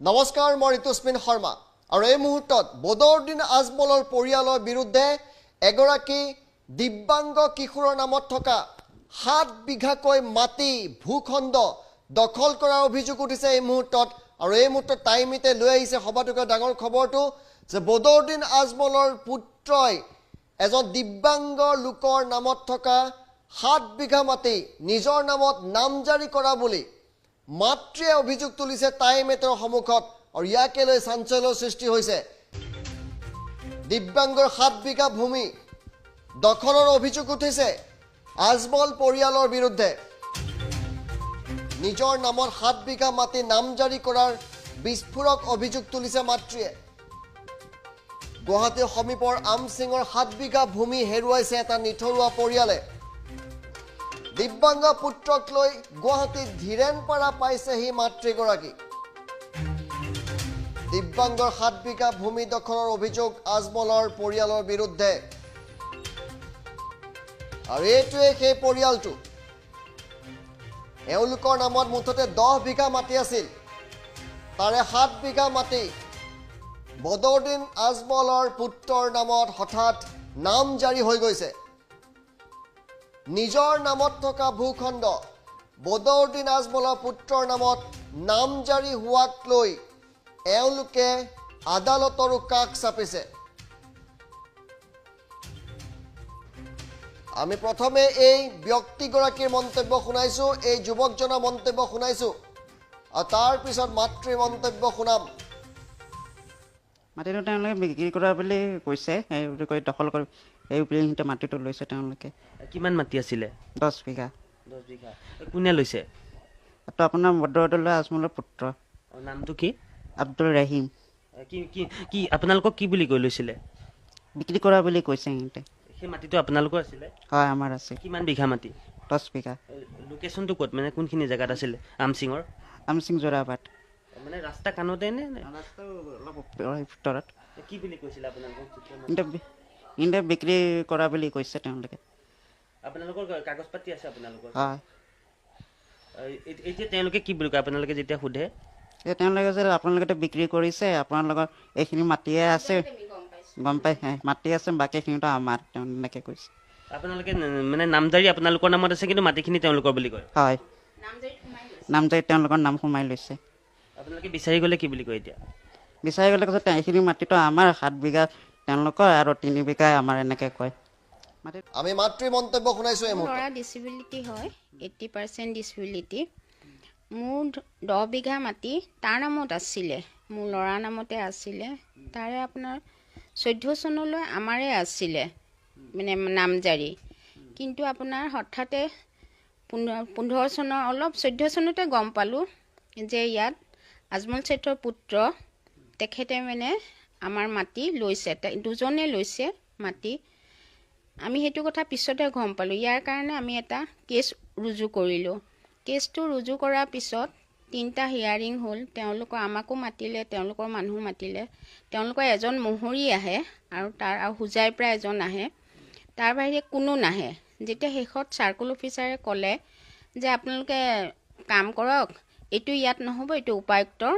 নমস্কাৰ মই ঋতুস্মিন শৰ্মা আৰু এই মুহূৰ্তত বদৰুদ্দিন আজমলৰ পৰিয়ালৰ বিৰুদ্ধে এগৰাকী দিব্যাংগ কিশোৰৰ নামত থকা 7 বিঘাকৈ মাটি ভূখণ্ড দখল কৰাৰ অভিযোগ উঠিছে এই মুহূৰ্তত আৰু এই মুহূৰ্তত টাইমিতে লৈ আহিছে সবাতোকৈ ডাঙৰ খবৰটো যে বদৰুদ্দিন আজমলৰ পুত্ৰই এজন দিব্যাংগ লোকৰ নামত থকা 7 বিঘা মাটি নিজৰ নামত নামজাৰি কৰা বুলি মাতৃয়ে অভিযোগ তুলিছে টাইমেটৰ সন্মুখত আৰু ইয়াকে লৈ চাঞ্চল্যৰ সৃষ্টি হৈছে দিব্যাংগৰ 7 বিঘা ভূমি দখলৰ অভিযোগ উঠিছে আজমল পৰিয়ালৰ বিৰুদ্ধে নিজৰ নামত 7 বিঘা মাটি নামজাৰি কৰাৰ বিস্ফোৰক অভিযোগ তুলিছে মাতৃয়ে গুৱাহাটীৰ সমীপৰ আমচিঙৰ 7 বিঘা ভূমি হেৰুৱাইছে এটা নিথৰুৱা পৰিয়ালে দিব্যাংগ পুত্ৰক লৈ গুৱাহাটীত ধীৰেনপাৰা পাইছেহি মাতৃগৰাকী দিব্যাংগৰ 7 বিঘা ভূমি দখলৰ অভিযোগ আজমলৰ পৰিয়ালৰ বিৰুদ্ধে আৰু এইটোৱে সেই পৰিয়ালটো এওঁলোকৰ নামত মুঠতে 10 বিঘা মাটি আছিল তাৰে 7 বিঘা মাটি বদৰুদ্দিন আজমলৰ পুত্ৰৰ নামত হঠাৎ নামজাৰি হৈ গৈছে নিজৰ নামত থকা ভূখণ্ড বদৰুদ্দিন আজমলৰ পুত্ৰৰ নামত নামজাৰি হোৱাক লৈ এওঁলোকে আদালতৰ কাষ চাপিছে আমি প্ৰথমে এই ব্যক্তিগৰাকীৰ মন্তব্য শুনাইছো এই যুৱকজনৰ মন্তব্য শুনাইছো আৰু তাৰ পিছত মাতৃৰ মন্তব্য শুনাম মাটিটো তেওঁলোকে বিক্ৰী কৰা বুলি কৈছে এই কৈ দখল কৰি এই বিল্ডিংটো মাটিটো লৈছে তেওঁলোকে কিমান মাটি আছিলে 10 বিঘা কোনে লৈছে তো আপোনাৰ বদৰুদ্দিন আজমলৰ পুত্ৰ নামটো কি আব্দুল ৰহিম কি কি কি আপোনালোকক কি বুলি কৈ লৈছিলে বিক্ৰী কৰা বুলি কৈছে সিহঁতে সেই মাটিটো আপোনালোকৰ আছিলে হয় আমাৰ আছে কিমান বিঘা মাটি 10 বিঘা লোকেশ্যনটো ক'ত মানে কোনখিনি জেগাত আছিলে আমচিঙৰ আমচিং জোৰাবাট মানে ৰাস্তা কাণতে নে ৰাস্তা অলপ ভিতৰত কি বুলি কৈছিলে আপোনালোকক সিহঁতে বিক্ৰী কৰা বুলি কৈছে তেওঁলোকে আপোনালোকৰ কাগজ পাতি আছে আপোনালোকৰ হয় এতিয়া তেওঁলোকে কি বুলি কয় আপোনালোকে যেতিয়া সোধে তেওঁলোকে যে আপোনালোকে বিক্ৰী কৰিছে আপোনালোকৰ এইখিনি মাটিয়ে আছে গম পাই মাটি আছে বাকীখিনিতো আমাৰ তেনেকৈ কৈছে আপোনালোকে মানে নামজাৰি আপোনালোকৰ নামত আছে কিন্তু মাটিখিনি তেওঁলোকৰ বুলি কয় হয় নামজাৰি তেওঁলোকৰ নাম সোমাই লৈছে আপোনালোকে বিচাৰি গ'লে কি বুলি কয় এতিয়া বিচাৰি গ'লে কৈছে এইখিনি মাটিটো আমাৰ 7 বিঘা তেওঁলোকৰ আৰু 3 বিঘা আমাৰ এনেকৈ কয় আমি মাতৃৰ মন্তব্য শুনাইছো এই মুহূৰ্তত ল'ৰা ডিছেবিলিটি হয় 80% ডিছেবিলিটি মোৰ 10 বিঘা মাটি তাৰ নামত আছিলে মোৰ ল'ৰাৰ নামতে আছিলে তাৰে আপোনাৰ 14 চনলৈ আমাৰে আছিলে মানে নামজাৰি কিন্তু আপোনাৰ হঠাতে 15 চনৰ অলপ 14 চনতে গম পালোঁ যে ইয়াত আজমল শেঠৰ পুত্ৰ তেখেতে মানে আমাৰ মাটি লৈছে দুজনে লৈছে মাটি আমি সেইটো কথা পিছতে গম পালোঁ ইয়াৰ কাৰণে আমি এটা কেছ ৰুজু কৰিলোঁ কেছটো ৰুজু কৰাৰ পিছত 3টা হিয়াৰিং হ'ল তেওঁলোকৰ আমাকো মাতিলে তেওঁলোকৰ মানুহ মাতিলে তেওঁলোকৰ এজন মোহৰি আহে আৰু তাৰ হুজাইৰ পৰা এজন আহে তাৰ বাহিৰে কোনো নাহে যেতিয়া শেষত চাৰ্কুল অফিচাৰে ক'লে যে আপোনালোকে কাম কৰক এইটো ইয়াত নহ'ব এইটো উপায়ুক্তৰ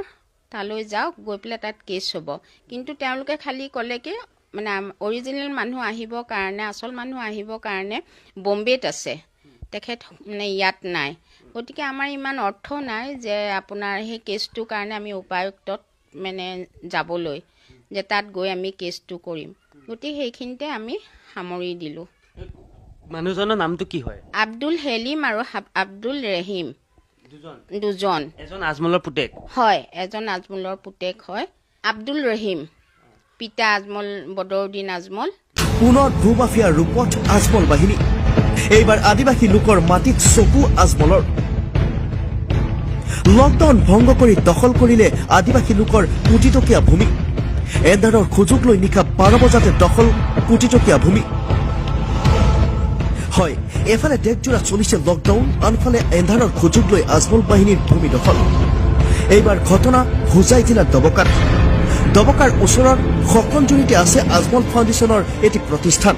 তালৈ যাওক গৈ পেলাই তাত কেছ হ'ব কিন্তু তেওঁলোকে খালি ক'লে কি মানে অৰিজিনেল মানুহ আহিবৰ কাৰণে আচল মানুহ আহিবৰ কাৰণে বম্বেত আছে তেখেত মানে ইয়াত নাই গতিকে আমাৰ ইমান অৰ্থ নাই যে আপোনাৰ সেই কেছটোৰ কাৰণে আমি উপায়ুক্তত মানে যাবলৈ যে তাত গৈ আমি কেছটো কৰিম গতিকে সেইখিনিতে আমি সামৰি দিলোঁ মানুহজনৰ নামটো কি হয় আব্দুল হেলিম আৰু আব্দুল ৰহিম দুজন এজন আজমলৰ পুতেক হয় এজন আজমলৰ পুতেক হয় আব্দুল ৰহিম পিতা আজমল বদৰুদ্দিন আজমল পুনৰ ভূমাফিয়াৰ ৰূপত আজমল বাহিনী এইবাৰ আদিবাসী লোকৰ মাটিত চকু আজমলৰ লকডাউন ভংগ কৰি দখল কৰিলে আদিবাসী লোকৰ কোটিটকীয়া ভূমি এন্ধাৰৰ সুযোগ লৈ নিশা 12 বজাতে দখল কোটিটকীয়া ভূমি হয় এফালে দেশজোৰা চলিছে লকডাউন আনফালে এন্ধাৰৰ সুযোগ লৈ আজমল বাহিনীৰ ভূমি দখল এইবাৰ ঘটনা হুজাই জিলাৰ দবকাৰ ওচৰৰ সকনজুৰিতে আছে আজমল ফাউণ্ডেশ্যনৰ এটি প্ৰতিষ্ঠান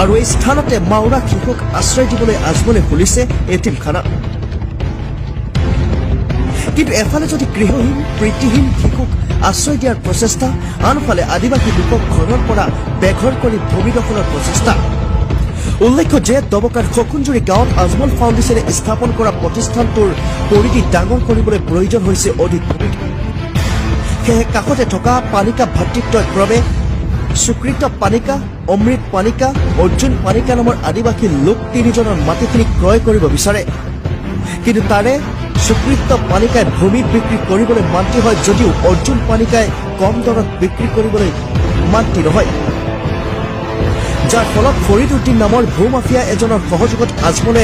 আৰু এই স্থানতে মাওৰা শিশুক আশ্ৰয় দিবলৈ আজমলে খুলিছে এতিমখানা কিন্তু এফালে যদি গৃহহীন প্ৰীতিহীন শিশুক আশ্ৰয় দিয়াৰ প্ৰচেষ্টা, আনফালে আদিবাসী লোকক ঘৰৰ পৰা বেঘৰ কৰি ভূমি দখলৰ প্ৰচেষ্টা। উল্লেখ্য যে দবকাৰ খকুনজুৰি গাঁৱত আজমল ফাউণ্ডেশ্যনে স্থাপন কৰা প্ৰতিষ্ঠানটোৰ পৰিধি ডাঙৰ কৰিবলৈ প্ৰয়োজন হৈছে অধিক ভূমি। সেয়েহে কাষতে থকা পানিকা ভাতৃত্বক্ৰমে সুকৃত পানিকা, অমৃত পানিকা, অৰ্জুন পানিকা নামৰ আদিবাসী লোক 3জনৰ মাটিখিনি ক্ৰয় কৰিব বিচাৰে। কিন্তু তাৰে সুকৃত পানিকাই ভূমি বিক্ৰী কৰিবলৈ মান্তি হয় যদিও অৰ্জুন পানিকাই কম দৰত বিক্ৰী কৰিবলৈ মান্তি নহয়, যাৰ ফলত ফৰিদ উদ্দিন নামৰ ভূমাফিয়া এজনৰ সহযোগত আজমলে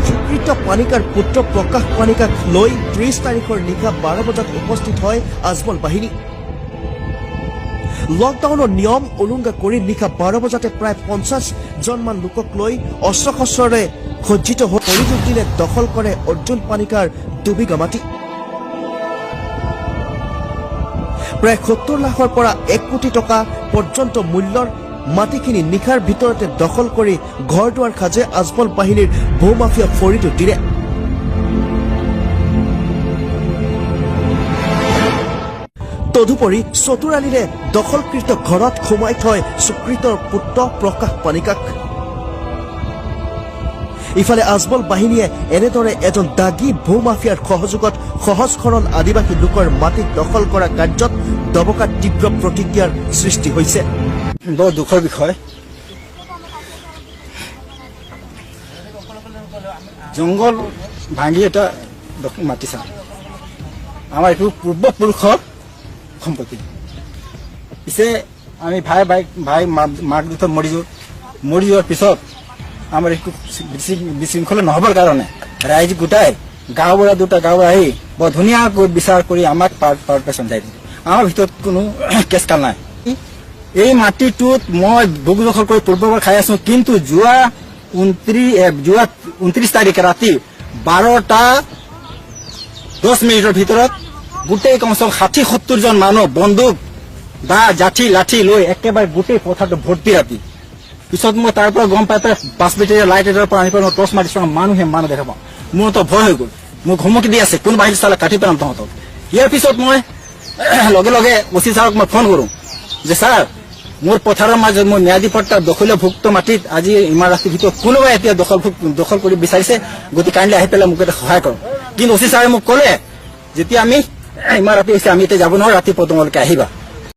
সুকৃত পানিকাৰ পুত্ৰ প্ৰকাশ পানিকাক লৈ 30 তাৰিখৰ নিশা 12 বজাত উপস্থিত হয় আজমল বাহিনী। লকডাউনৰ নিয়ম উলংঘা কৰি নিশা 12 বজাতে প্ৰায় 50জনমান লোকক লৈ অস্ত্ৰ শস্ত্ৰৰে সজ্জিত হৈ ফৰিদ উদ্দিনে দখল কৰে অৰ্জুন পানিকাৰ 2 বিঘা মাটি। প্ৰায় 70 লাখৰ পৰা 1 কোটি টকা পৰ্যন্ত মূল্যৰ মাটিখিনি নিশাৰ ভিতৰতে দখল কৰি ঘৰ দুৱাৰ সাজে আজমল বাহিনীৰ ভূমাফিয়া ফৰিদ উদ্দিনে। তদুপৰি চতুৰালিৰে দখলকৃত ঘৰত সোমাই থয় সুকৃতৰ পুত্ৰ প্ৰকাশ পানিকাক। ইফালে আজমল বাহিনীয়ে এনেদৰে এজন দাগী ভূমাফিয়াৰ সহযোগত সহজ সৰল আদিবাসী লোকৰ মাটি দখল কৰা কাৰ্যত দবকাত তীব্ৰ প্ৰতিক্ৰিয়াৰ সৃষ্টি হৈছে। বৰ দুখৰ বিষয়। জংঘল ভাঙি এটা মাটি চাওঁ, আমাৰ এইটো পূৰ্বপুৰুষৰ সম্পত্তি। পিছে আমি ভাই মাক দুটা মৰি যোৱাৰ পিছত আমাৰ একটু বিশৃংখলা নহবৰ কাৰণে ৰাইজ গোটাই গাঁওবুঢ়া দুটা গাঁওবুঢ়া আহি বৰ ধুনীয়াকৈ বিচাৰ কৰি আমাক পাৰ্টিশ্যন যাই দিলে। আমাৰ ভিতৰত কোনো কেছ কাল নাই। এই মাটিটোত মই ভোগ দখল কৰি পূৰ্ববাৰ খাই আছো, কিন্তু যোৱা 29 তাৰিখে ৰাতি 12:10 ভিতৰত গোটেই কমচে কম 60-70জন মানুহ বন্দুক বা জাঠি লাঠি লৈ একেবাৰে গোটেই পথাৰটো ভৰ্তি ৰাতি। পিছত মই তাৰ পৰা গম পাই 5 বেটেৰীয়া লাইট এটাৰ পৰা আনি পেলাই মই টৰ্চ মাৰি চাওঁ, মানুহে দেখা পাওঁ। মোৰ তো ভয় হৈ গ'ল, মোক ধমকি দি আছে কোনোবা আহিলে চালে কাটি পেলাম তহঁতক। ইয়াৰ পিছত মই লগে লগে ওচি ছাৰক মই ফোন কৰোঁ যে ছাৰ, মোৰ পথাৰৰ মাজত মোৰ ম্যাদী পট্টা দখলীয়ভুক্ত মাটিত আজি ইমান ৰাতিৰ ভিতৰত কোনোবাই এতিয়া দখল কৰি বিচাৰিছে, গতিকে কাইণ্ডলি আহি পেলাই মোক এটা সহায় কৰক। কিন্তু ওচি ছাৰে মোক ক'লে যেতিয়া আমি ইমান ৰাতি হৈছে আমি এতিয়া যাব নোৱাৰো, ৰাতিপুৱা তোমালোকে আহিবা।